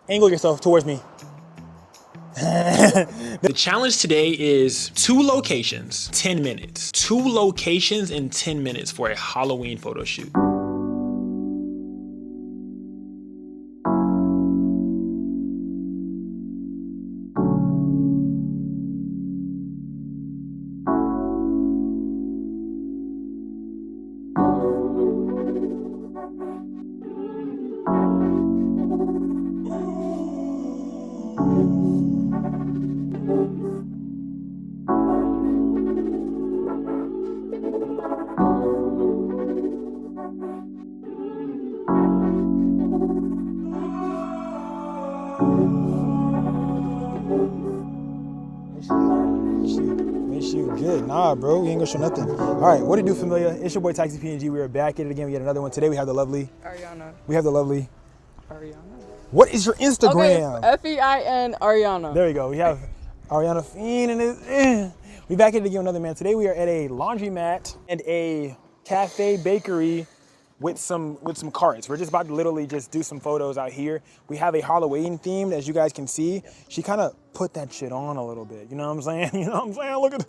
Angle yourself towards me. The challenge today is 2 locations, 10 minutes. 2 locations in 10 minutes for a Halloween photo shoot. Make sure you good. Nah, bro, you ain't gonna show nothing. All right, what it do, familiar? It's your boy Taxi PNG. We are back at it again. We got another one today. We have the lovely Ariana. We have the lovely Ariana. What is your Instagram? Okay, Fein Ariana. There we go. We have Ariana Fein and it. We back at it again, another man. Today we are at a laundromat and a cafe bakery with some carts. We're just about to literally just do some photos out here. We have a Halloween theme, as you guys can see. She kind of put that shit on a little bit. You know what I'm saying? You know what I'm saying? Look at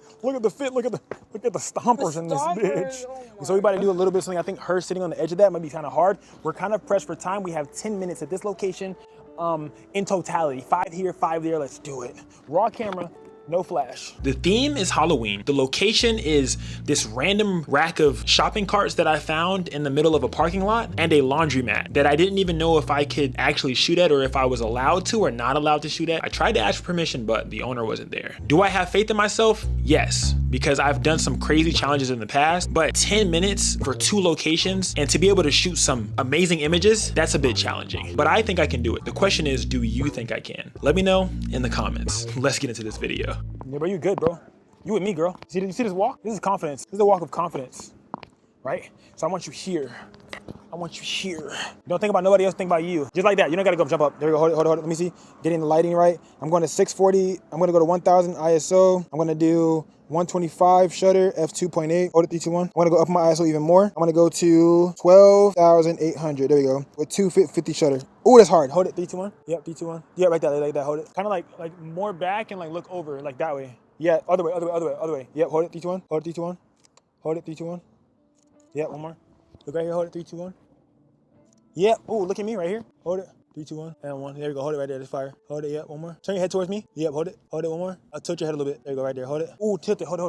the fit. Look at the stompers in this bitch. Oh So we about to do a little bit of something. I think her sitting on the edge of that might be kind of hard. We're kind of pressed for time. We have 10 minutes at this location. In totality, 5 here, 5 there. Let's do it. Raw camera. No flash. The theme is Halloween. The location is this random rack of shopping carts that I found in the middle of a parking lot and a laundromat that I didn't even know if I could actually shoot at or if I was allowed to or not allowed to shoot at. I tried to ask for permission, but the owner wasn't there. Do I have faith in myself? Yes, because I've done some crazy challenges in the past, but 10 minutes for 2 locations and to be able to shoot some amazing images, that's a bit challenging. But I think I can do it. The question is, do you think I can? Let me know in the comments. Let's get into this video. Yeah, bro, you good, bro. You with me, girl. You see this walk? This is confidence. This is the walk of confidence, right? So I want you here. I want you here. Don't think about nobody else, think about you. Just like that. You don't gotta go jump up. There we go, hold it. Let me see. Getting the lighting right. I'm going to 640. I'm gonna go to 1000 ISO. I'm gonna do 125 shutter, f2.8. Hold it, 3, 2, 1. I'm gonna go up my ISO even more. I'm gonna go to 12,800. There we go. With 250 shutter. Ooh, that's hard. Hold it, 3, 2, 1. Yep, 3, 2, 1. Yeah, right there, like that. Hold it. Kind of like more back and like look over, like that way. Yeah, other way. Yep, hold it, 3, 2, 1. Hold it, 3, 2, 1. Hold it, 3, 2, 1. Yep, one more. Look right here, hold it, 3, 2, 1. Yep, ooh, look at me right here. Hold it, 3, 2, 1, and 1. There we go, hold it right there, that's fire. Hold it, yep, one more. Turn your head towards me. Yep, hold it, one more. Tilt your head a little bit. There you go, right there, hold it. Ooh, tilt it, hold it,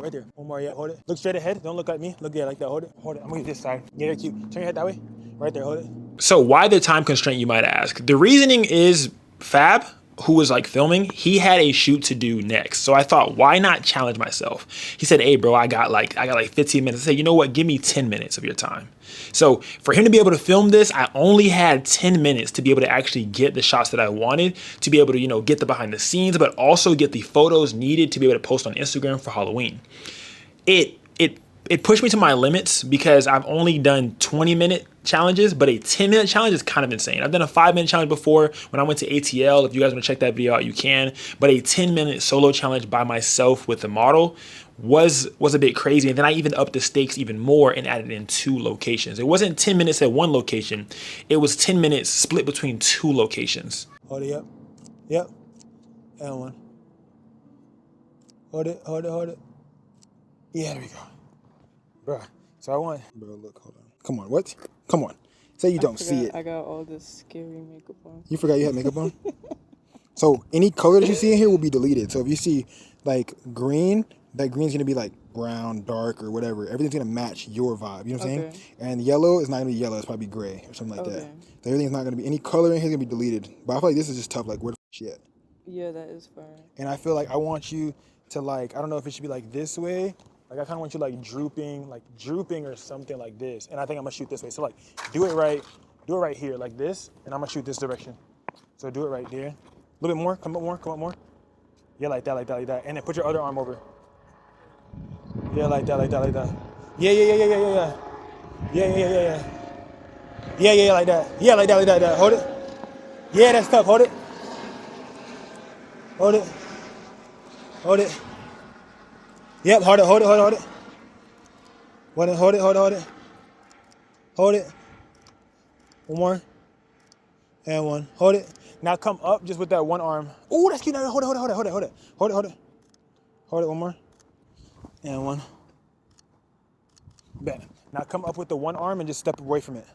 right there. One more, yeah, hold it. Look straight ahead, don't look at me. Look, yeah, like that, hold it. I'm gonna get this side. Yeah, you're cute. Turn your head that way. Right there, hold it. So why the time constraint, you might ask? The reasoning is Fab, who was like filming, he had a shoot to do next. So I thought, why not challenge myself? He said, hey bro, I got like 15 minutes. I said, you know what? Give me 10 minutes of your time. So for him to be able to film this, I only had 10 minutes to be able to actually get the shots that I wanted, to be able to, you know, get the behind the scenes, but also get the photos needed to be able to post on Instagram for Halloween. It pushed me to my limits because I've only done 20-minute challenges, but a 10-minute challenge is kind of insane. I've done a 5-minute challenge before when I went to ATL. If you guys want to check that video out, you can. But a 10-minute solo challenge by myself with the model was a bit crazy. And then I even upped the stakes even more and added in 2 locations. It wasn't 10 minutes at one location. It was 10 minutes split between 2 locations. Hold it, yep. And 1. Hold it. Yeah, there we go. Bruh, so I want, bro, look, hold on. Come on, what? Come on. Say you don't see it. I got all this scary makeup on. You forgot you had makeup on? So any color that you see in here will be deleted. So if you see like green, that green's gonna be like brown, dark, or whatever. Everything's gonna match your vibe, you know what I'm saying? And yellow is not gonna be yellow, it's probably gray or something like that. So everything's not gonna be, any color in here is gonna be deleted. But I feel like this is just tough, like where the f she at? Yeah, that is fire. And I feel like I want you to like, I don't know if it should be like this way. Like I kind of want you like drooping or something like this. And I think I'm gonna shoot this way. So like, do it right here like this, and I'm gonna shoot this direction. So do it right there. A little bit more, come up more. Yeah, like that. And then put your other arm over. Yeah, like that. Yeah. Yeah, like that. Yeah, like that. Hold it. Yeah, that's tough, hold it. Yep, hold it. Hold it. One more. And 1. Hold it. Now come up just with that one arm. Oh, that's cute. Now hold it. Hold it one more. And one. Bet. Now come up with the one arm and just step away from it.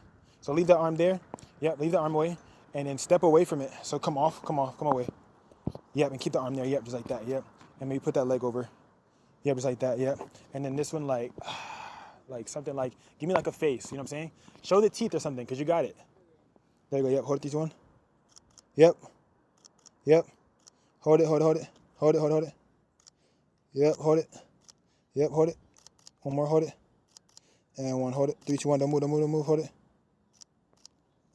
So leave that arm there. Yep, leave the arm away. And then step away from it. So come away. Yep, and keep the arm there. Yep, just like that. Yep. And maybe put that leg over. Yep, just like that. Yep. And then this one like something like, give me like a face. You know what I'm saying? Show the teeth or something, because you got it. There you go. Yep, hold it, each one. Yep. Hold it. Yep, hold it. Yep, hold it. One more, hold it. And one, hold it. 3, 2, 1, don't move, hold it.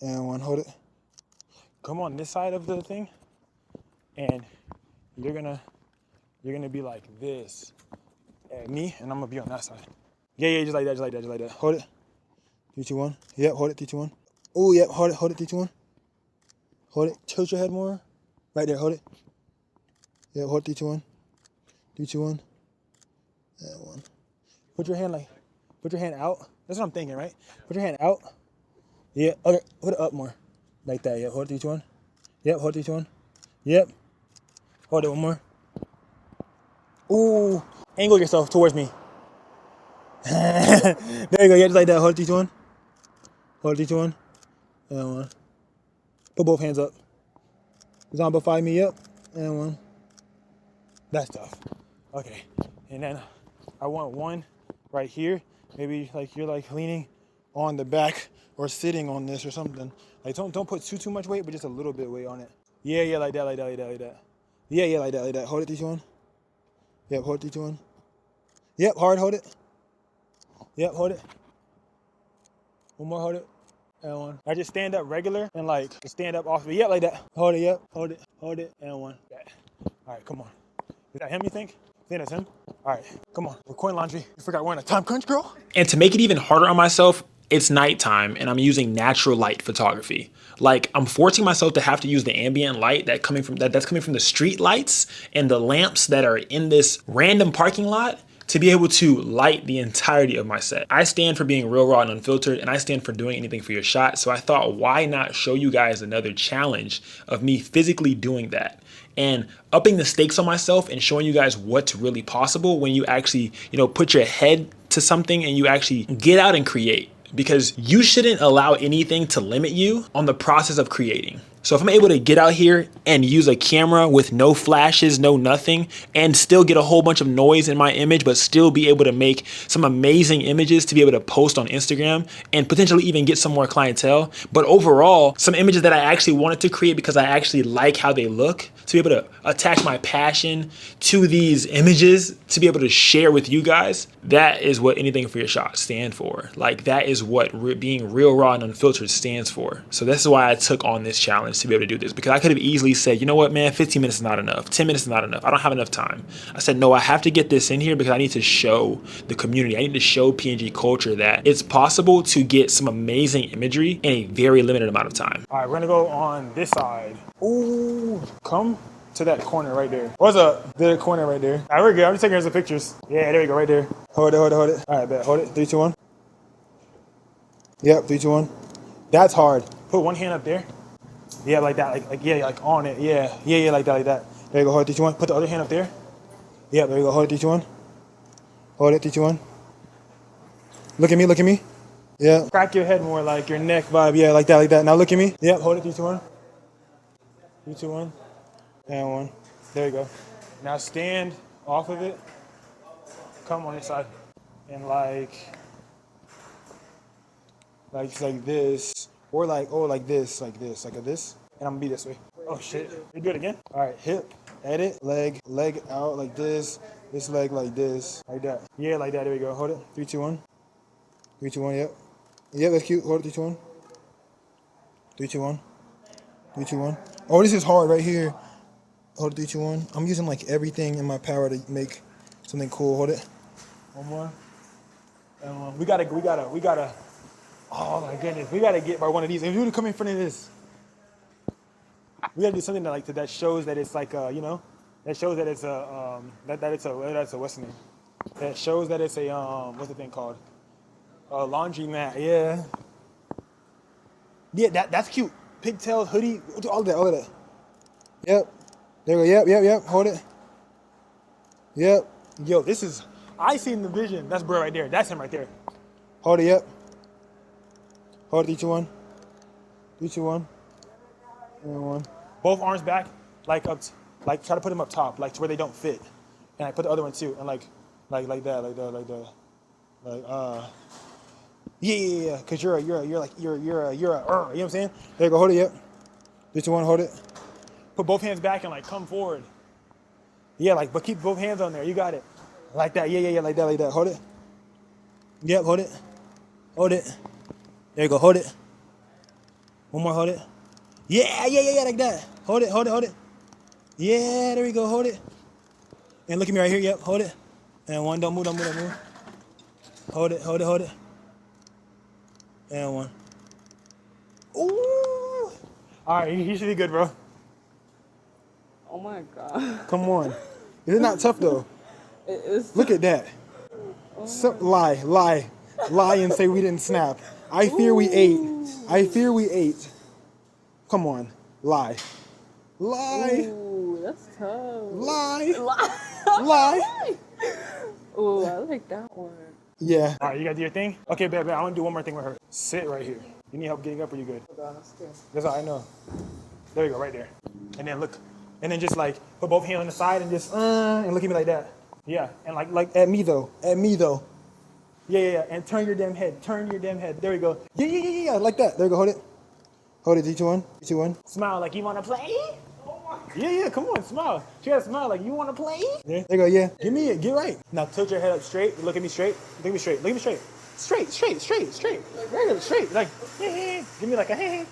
And one, hold it. Come on this side of the thing. And you're gonna be like this at me, and I'm gonna be on that side. Yeah, just like that. Hold it. 3, 2, 1. Yep, hold it, 3, 2, 1. Oh, yep, hold it, 3, 2, 1. Hold it, tilt your head more. Right there, hold it. Yep, hold it, 3, 2, 1. 3, 2, 1. And one. Put your hand out. That's what I'm thinking, right? Put your hand out. Yeah, okay, put it up more. Like that, yeah, hold it, 3, 2, 1. Yep, hold it, 3, 2, 1. Yep. Hold it, one more. Ooh, angle yourself towards me. There you go, yeah, just like that. Hold it, 3, 2, 1. Hold it, 3, 2, 1. And one. Put both hands up. Zombify me up. And one. That's tough. Okay. And then I want one right here. Maybe like you're like leaning on the back or sitting on this or something. Like don't put too much weight, but just a little bit weight on it. Yeah, like that. Yeah, like that. Hold it, 3, 2, 1. Yep, hold it, 3, 2, 1. Yep, hard, hold it. Yep, hold it. One more, hold it. And one. I just stand up regular and like just stand up off of it. Yep, like that. Hold it, yep, hold it, and one. All right, come on. Is that him, you think? Think that's him? All right, come on. We're coin laundry. You forgot we're in a time crunch, girl? And to make it even harder on myself, it's nighttime and I'm using natural light photography. Like I'm forcing myself to have to use the ambient light that's coming from the street lights and the lamps that are in this random parking lot to be able to light the entirety of my set. I stand for being real, raw, and unfiltered, and I stand for doing anything for your shot. So I thought, why not show you guys another challenge of me physically doing that and upping the stakes on myself and showing you guys what's really possible when you actually, put your head to something and you actually get out and create. Because you shouldn't allow anything to limit you on the process of creating. So if I'm able to get out here and use a camera with no flashes, no nothing, and still get a whole bunch of noise in my image, but still be able to make some amazing images to be able to post on Instagram and potentially even get some more clientele. But overall, some images that I actually wanted to create because I actually like how they look, to be able to attach my passion to these images, to be able to share with you guys, that is what anything for your shot stand for. Like that is what being real, raw, and unfiltered stands for. So this is why I took on this challenge to be able to do this, because I could have easily said, you know what, man, 15 minutes is not enough. 10 minutes is not enough. I don't have enough time. I said, no, I have to get this in here because I need to show the community. I need to show PNG Kulture that it's possible to get some amazing imagery in a very limited amount of time. All right, we're gonna go on this side. Ooh, come to that corner right there. What's up? The corner right there. All right, we're good. I'm just taking some pictures. Yeah, there we go, right there. Hold it. All right, bet. Hold it. 3, 2, 1. Yep, 3, 2, 1. That's hard. Put one hand up there. Yeah, like that. Like on it. Yeah, like that. There you go. Hold it, 3, 2, 1. Put the other hand up there. Yeah, there you go. Hold it, 3, 2, 1. Hold it, 3, 2, 1. Look at me. Yeah. Crack your head more, like your neck vibe. Yeah, like that. Now look at me. Yep, hold it, 3, 2, 1. 3, 2, 1. And one. There you go. Now stand off of it. Come on this side. And like this. Or like this. Like this. And I'm gonna be this way. Oh shit. You do it again? Alright, hip, edit, leg out like this. This leg like this. Like that. Yeah, like that. There we go. Hold it. 3, 2, 1. 3, 2, 1, yep. Yep, that's cute. Hold it, 3, 2, 1. 3, 2, 1. 3, 2, 1. Oh, this is hard right here. Hold it, 3, 2, 1. I'm using like everything in my power to make something cool. Hold it. One more. And one. We gotta. Oh my goodness, we gotta get by one of these. If you would come in front of this, we gotta do something that shows that it's like that shows that it's a that's a what's the name? That shows that it's a what's the thing called? A laundromat. Yeah. Yeah, that's cute. Pigtails, hoodie, all of that. Yep. There we go. Yep. Hold it. Yep. Yo, this is, I seen the vision. That's bro right there. That's him right there. Hold it, yep. Hold it, 3, 2, 1. 3, 2, 1. And 1. Both arms back, like up, like try to put them up top, like to where they don't fit. And I put the other one too, and like that. Yeah. Cause you're a, you know what I'm saying? There you go, hold it, yep. 3, 2, 1, hold it. Put both hands back and like come forward. Yeah, like, but keep both hands on there. You got it. Like that. Yeah. Like that. Hold it. Yep, hold it. Hold it. There you go. Hold it. One more. Hold it. Yeah. Like that. Hold it. Yeah, there we go. Hold it. And look at me right here. Yep, hold it. And 1. Don't move. Hold it. And 1. Ooh. All right, you should be good, bro. Oh my god. Come on. It's not tough though. It is. Look at that. Lie and say we didn't snap. I fear we ate. Come on. Lie. Ooh, that's tough. Lie. Lie. Ooh, I like that one. Yeah. All right, you gotta do your thing? Okay, babe, I wanna do one more thing with her. Sit right here. You need help getting up or you good? Hold on, I'm scared. That's all I know. There you go, right there. And then look. And then just like put both hands on the side and just and look at me like that. Yeah. And like at me though. Yeah. And turn your damn head. There we go. Yeah. Like that. There you go. Hold it. Hold it. 3, 2, 1. 3, 2, 1. Smile like you wanna play. Yeah. Come on, smile. You gotta smile like you wanna play. There you go. Yeah. Give me it. Get right. Now tilt your head up straight. Look at me straight. Straight. Regular straight. Like give me like a hey.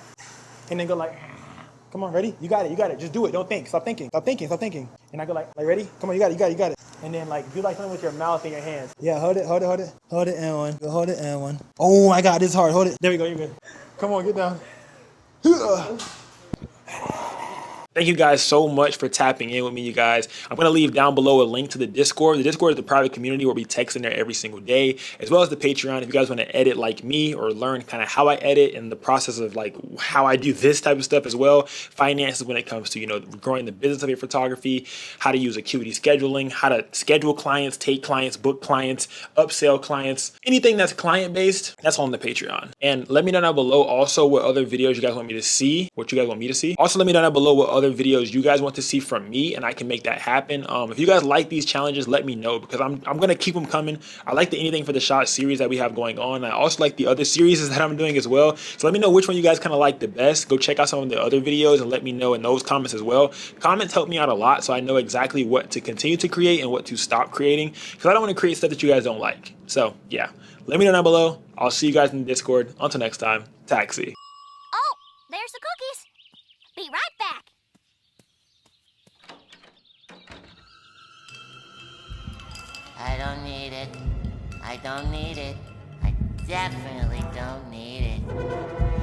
And then go like. Come on, ready? You got it. Just do it. Don't think. Stop thinking. And I go like ready? Come on, you got it. And then like do like something with your mouth and your hands. Yeah, hold it. Hold it and 1. Hold it and 1. Oh my God, this is hard. Hold it. There we go. You're good. Come on, get down. Thank you guys so much for tapping in with me, you guys. I'm going to leave down below a link to the Discord. The Discord is the private community where we text in there every single day, as well as the Patreon. If you guys want to edit like me or learn kind of how I edit and the process of like how I do this type of stuff as well, finances when it comes to, you know, growing the business of your photography, how to use Acuity scheduling, how to schedule clients, take clients, book clients, upsell clients, anything that's client-based, that's on the Patreon. And let me know down below also what other videos you guys want me to see, Also, let me know down below what other videos you guys want to see from me, and I can make that happen. If you guys like these challenges, let me know, because I'm gonna keep them coming. I like the Anything for the Shot series that we have going on. I also like the other series that I'm doing as well. So let me know which one you guys kind of like the best. Go check out some of the other videos and let me know in those comments as well. Comments help me out a lot, so I know exactly what to continue to create and what to stop creating, because I don't want to create stuff that you guys don't like. So yeah, let me know down below. I'll see you guys in the Discord. Until next time, taxi. Oh, there's the cookies. Be right back. I don't need it. I definitely don't need it.